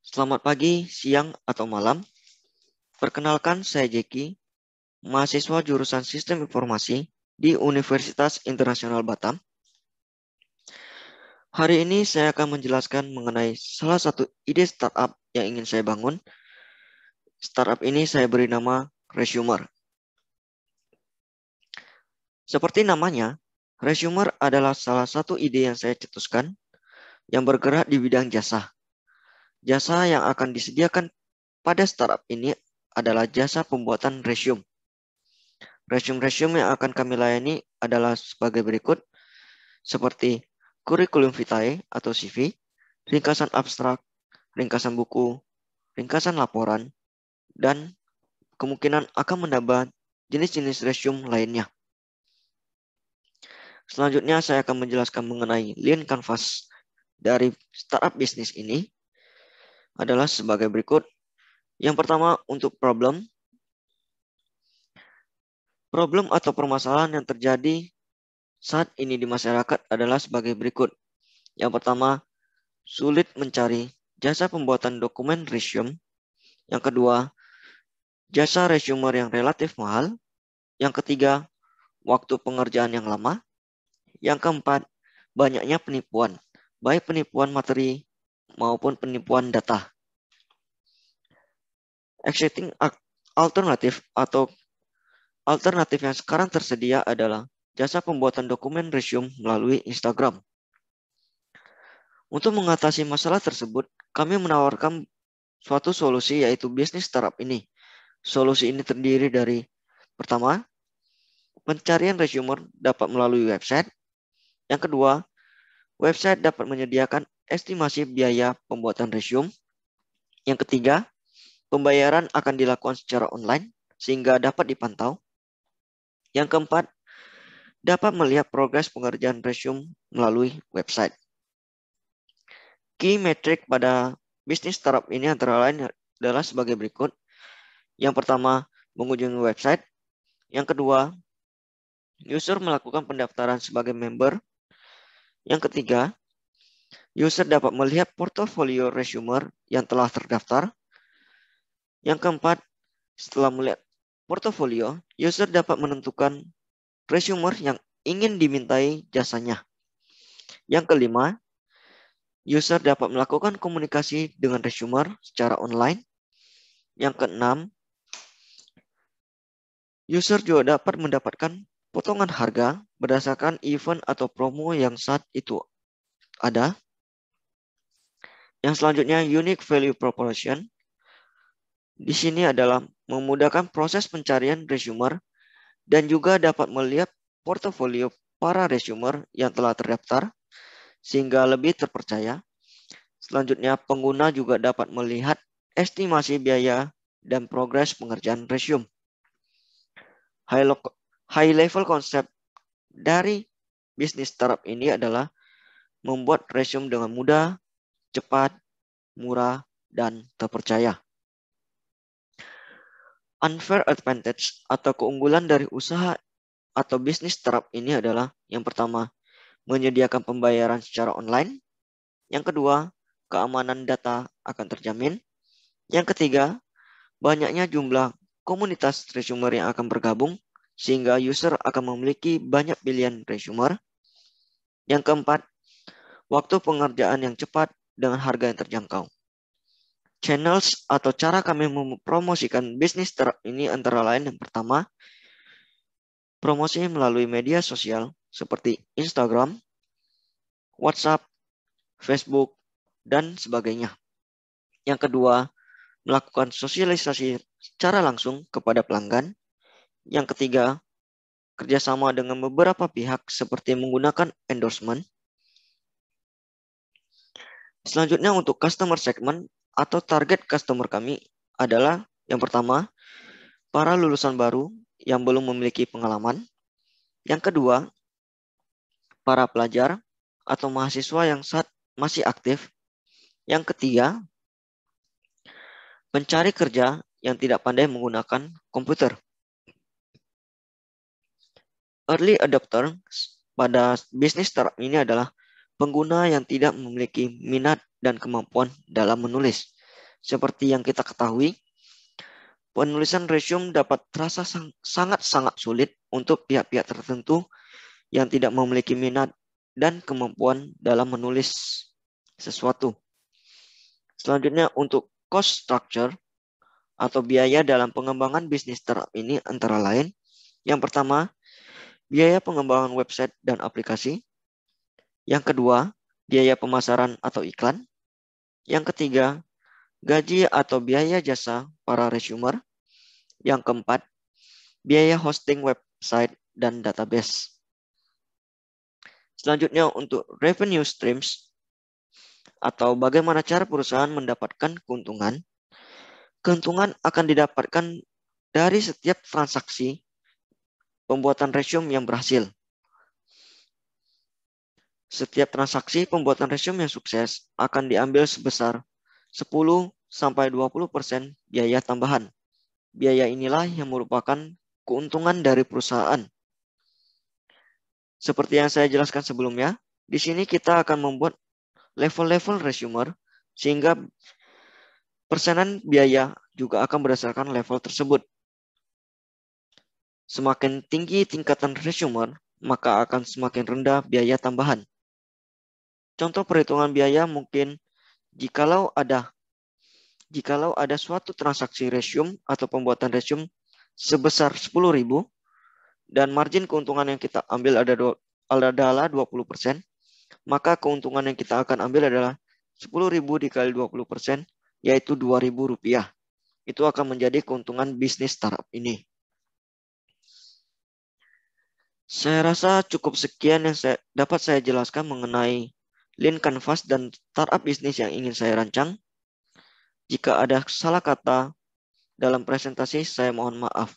Selamat pagi, siang, atau malam. Perkenalkan, saya Jeki, mahasiswa jurusan Sistem Informasi di Universitas Internasional Batam. Hari ini saya akan menjelaskan mengenai salah satu ide startup yang ingin saya bangun. Startup ini saya beri nama Resumer. Seperti namanya, Resumer adalah salah satu ide yang saya cetuskan yang bergerak di bidang jasa. Jasa yang akan disediakan pada startup ini adalah jasa pembuatan resume. Resume-resume yang akan kami layani adalah sebagai berikut, seperti kurikulum vitae atau CV, ringkasan abstrak, ringkasan buku, ringkasan laporan, dan kemungkinan akan menambah jenis-jenis resume lainnya. Selanjutnya saya akan menjelaskan mengenai Lean Canvas dari startup bisnis ini adalah sebagai berikut. Yang pertama untuk problem atau permasalahan yang terjadi saat ini di masyarakat adalah sebagai berikut. Yang pertama, sulit mencari jasa pembuatan dokumen resume. Yang kedua, jasa resumer yang relatif mahal. Yang ketiga, waktu pengerjaan yang lama. Yang keempat, banyaknya penipuan, baik penipuan materi maupun penipuan data. Existing alternatif atau alternatif yang sekarang tersedia adalah jasa pembuatan dokumen resume melalui Instagram. Untuk mengatasi masalah tersebut, kami menawarkan suatu solusi yaitu bisnis startup ini. Solusi ini terdiri dari pertama, pencarian resumer dapat melalui website. Yang kedua, website dapat menyediakan estimasi biaya pembuatan resume. Yang ketiga, pembayaran akan dilakukan secara online sehingga dapat dipantau. Yang keempat, dapat melihat progres pengerjaan resume melalui website. Key metric pada bisnis startup ini antara lain adalah sebagai berikut. Yang pertama, mengunjungi website. Yang kedua, user melakukan pendaftaran sebagai member. Yang ketiga, user dapat melihat portofolio resumer yang telah terdaftar. Yang keempat, setelah melihat portofolio, user dapat menentukan resumer yang ingin dimintai jasanya. Yang kelima, user dapat melakukan komunikasi dengan resumer secara online. Yang keenam, user juga dapat mendapatkan potongan harga berdasarkan event atau promo yang saat itu ada. Yang selanjutnya, unique value proposition. Di sini adalah memudahkan proses pencarian resumer dan juga dapat melihat portofolio para resumer yang telah terdaftar sehingga lebih terpercaya. Selanjutnya, pengguna juga dapat melihat estimasi biaya dan progres pengerjaan resume. High level konsep dari bisnis startup ini adalah membuat resume dengan mudah, cepat, murah, dan terpercaya. Unfair advantage atau keunggulan dari usaha atau bisnis startup ini adalah yang pertama, menyediakan pembayaran secara online. Yang kedua, keamanan data akan terjamin. Yang ketiga, banyaknya jumlah komunitas resumer yang akan bergabung sehingga user akan memiliki banyak pilihan resumer. Yang keempat, waktu pengerjaan yang cepat dengan harga yang terjangkau. Channels atau cara kami mempromosikan bisnis startup ini antara lain yang pertama, promosi melalui media sosial seperti Instagram, WhatsApp, Facebook, dan sebagainya. Yang kedua, melakukan sosialisasi secara langsung kepada pelanggan. Yang ketiga, kerjasama dengan beberapa pihak seperti menggunakan endorsement. Selanjutnya untuk customer segment atau target customer kami adalah yang pertama, para lulusan baru yang belum memiliki pengalaman. Yang kedua, para pelajar atau mahasiswa yang saat masih aktif. Yang ketiga, pencari kerja yang tidak pandai menggunakan komputer. Early adopter pada bisnis startup ini adalah pengguna yang tidak memiliki minat dan kemampuan dalam menulis. Seperti yang kita ketahui, penulisan resume dapat terasa sangat-sangat sulit untuk pihak-pihak tertentu yang tidak memiliki minat dan kemampuan dalam menulis sesuatu. Selanjutnya untuk cost structure atau biaya dalam pengembangan bisnis startup ini antara lain, yang pertama, biaya pengembangan website dan aplikasi. Yang kedua, biaya pemasaran atau iklan. Yang ketiga, gaji atau biaya jasa para resumer. Yang keempat, biaya hosting website dan database. Selanjutnya untuk revenue streams atau bagaimana cara perusahaan mendapatkan keuntungan. Keuntungan akan didapatkan dari setiap transaksi pembuatan resume yang berhasil. Setiap transaksi pembuatan resume yang sukses akan diambil sebesar 10-20% biaya tambahan. Biaya inilah yang merupakan keuntungan dari perusahaan. Seperti yang saya jelaskan sebelumnya, di sini kita akan membuat level-level resumer sehingga persenan biaya juga akan berdasarkan level tersebut. Semakin tinggi tingkatan resumer, maka akan semakin rendah biaya tambahan. Contoh perhitungan biaya mungkin jikalau ada suatu transaksi resume atau pembuatan resume sebesar 10.000 dan margin keuntungan yang kita ambil adalah 20%, maka keuntungan yang kita akan ambil adalah 10.000 dikali 20%, yaitu Rp2.000. Itu akan menjadi keuntungan bisnis startup ini. Saya rasa cukup sekian yang dapat saya jelaskan mengenai Lean Canvas dan startup bisnis yang ingin saya rancang. Jika ada salah kata dalam presentasi, saya mohon maaf.